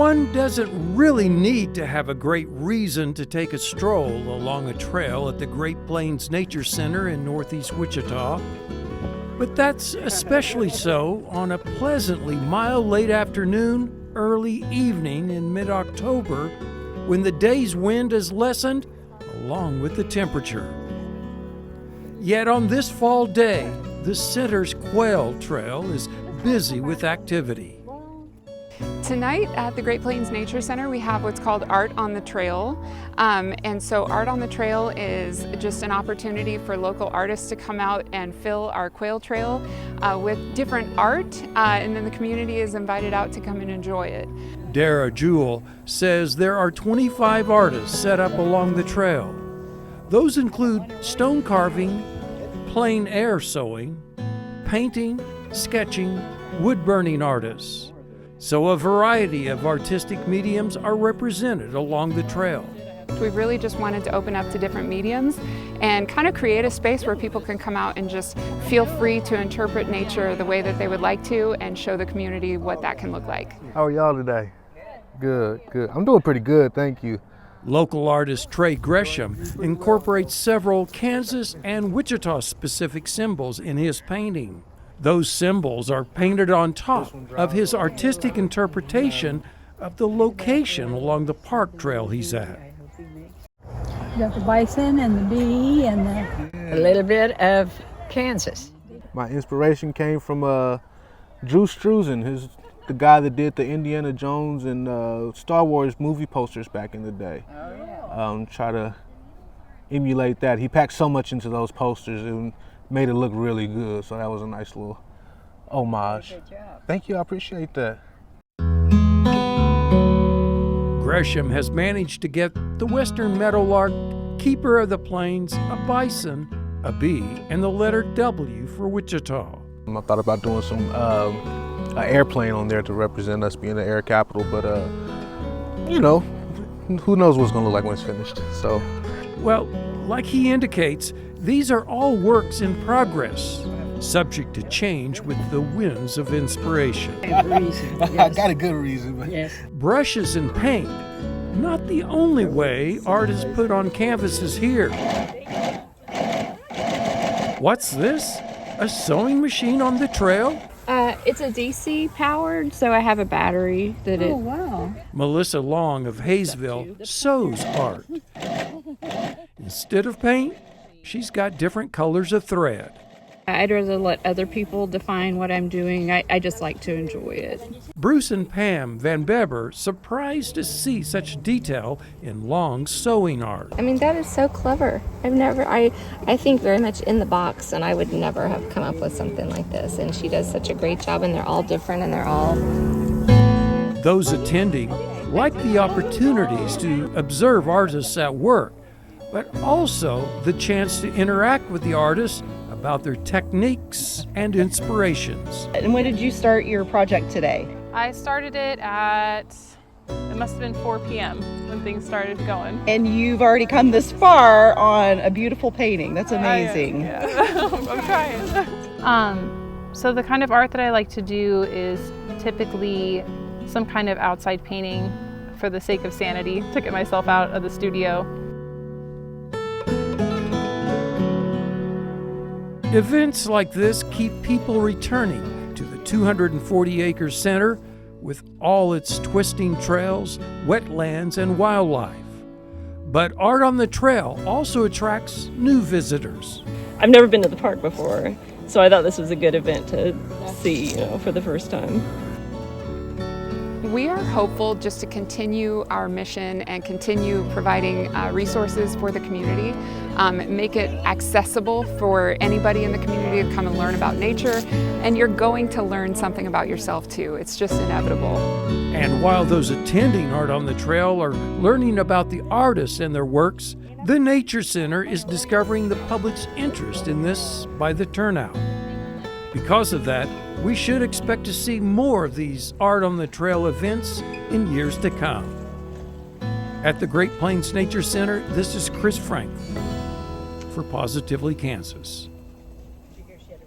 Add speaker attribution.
Speaker 1: one doesn't really need to have a great reason to take a stroll along a trail at the Great Plains Nature Center in northeast Wichita. But that's especially so on a pleasantly mild late afternoon, early evening in mid-October, when the day's wind has lessened along with the temperature. Yet on this fall day, the center's Quail Trail is busy with activity.
Speaker 2: Tonight at the Great Plains Nature Center, we have what's called Art on the Trail. And so Art on the Trail is just an opportunity for local artists to come out and fill our Quail Trail with different art, and then the community is invited out to come and enjoy it.
Speaker 1: Dara Jewell says there are 25 artists set up along the trail. Those include stone carving, plein air sewing, painting, sketching, wood-burning artists. So a variety of artistic mediums are represented along the trail.
Speaker 2: We really just wanted to open up to different mediums and kind of create a space where people can come out and just feel free to interpret nature the way that they would like to and show the community what that can look like.
Speaker 3: How are y'all today? Good. I'm doing pretty good, thank you.
Speaker 1: Local artist Trey Gresham incorporates several Kansas and Wichita-specific symbols in his painting. Those symbols are painted on top of his artistic interpretation of the location along the park trail he's at.
Speaker 4: You got the bison and the bee and
Speaker 5: a little bit of Kansas.
Speaker 3: My inspiration came from Drew Struzan, the guy that did the Indiana Jones and Star Wars movie posters back in the day. Try to emulate that. He packed so much into those posters and made it look really good, so that was a nice little homage.
Speaker 5: Good job.
Speaker 3: Thank you, I appreciate that.
Speaker 1: Gresham has managed to get the western meadowlark, keeper of the plains, a bison, a bee, and the letter W for Wichita.
Speaker 3: I thought about doing some an airplane on there to represent us being the air capital, but you know, who knows what's gonna look like when it's finished, so.
Speaker 1: Well, like he indicates, these are all works in progress, subject to change with the winds of inspiration.
Speaker 3: I got a good reason, but
Speaker 5: Yes.
Speaker 1: Brushes and paint, not the only way art is put on canvases here. What's this? A sewing machine on the trail?
Speaker 6: It's a DC powered, so I have a battery that
Speaker 4: oh wow.
Speaker 1: Melissa Long of Hayesville sews art. Instead of paint, she's got different colors of thread.
Speaker 6: I'd rather let other people define what I'm doing. I just like to enjoy it.
Speaker 1: Bruce and Pam Van Beber surprised to see such detail in Long's sewing art.
Speaker 7: I mean, that is so clever. I think very much in the box, and I would never have come up with something like this. And she does such a great job, and they're all different, and they're all...
Speaker 1: Those attending like the opportunities to observe artists at work, but also the chance to interact with the artists about their techniques and inspirations.
Speaker 8: And when did you start your project today?
Speaker 9: I started it it must have been 4 p.m. when things started going.
Speaker 8: And you've already come this far on a beautiful painting. That's amazing.
Speaker 9: Yeah. I'm trying. So the kind of art that I like to do is typically some kind of outside painting for the sake of sanity, to get myself out of the studio.
Speaker 1: Events like this keep people returning to the 240-acre center with all its twisting trails, wetlands, and wildlife. But Art on the Trail also attracts new visitors.
Speaker 10: I've never been to the park before, so I thought this was a good event to see, for the first time.
Speaker 2: We are hopeful just to continue our mission and continue providing resources for the community, make it accessible for anybody in the community to come and learn about nature, and you're going to learn something about yourself too. It's just inevitable.
Speaker 1: And while those attending Art on the Trail are learning about the artists and their works, the Nature Center is discovering the public's interest in this by the turnout. Because of that, we should expect to see more of these Art on the Trail events in years to come. At the Great Plains Nature Center, this is Chris Frank for Positively Kansas.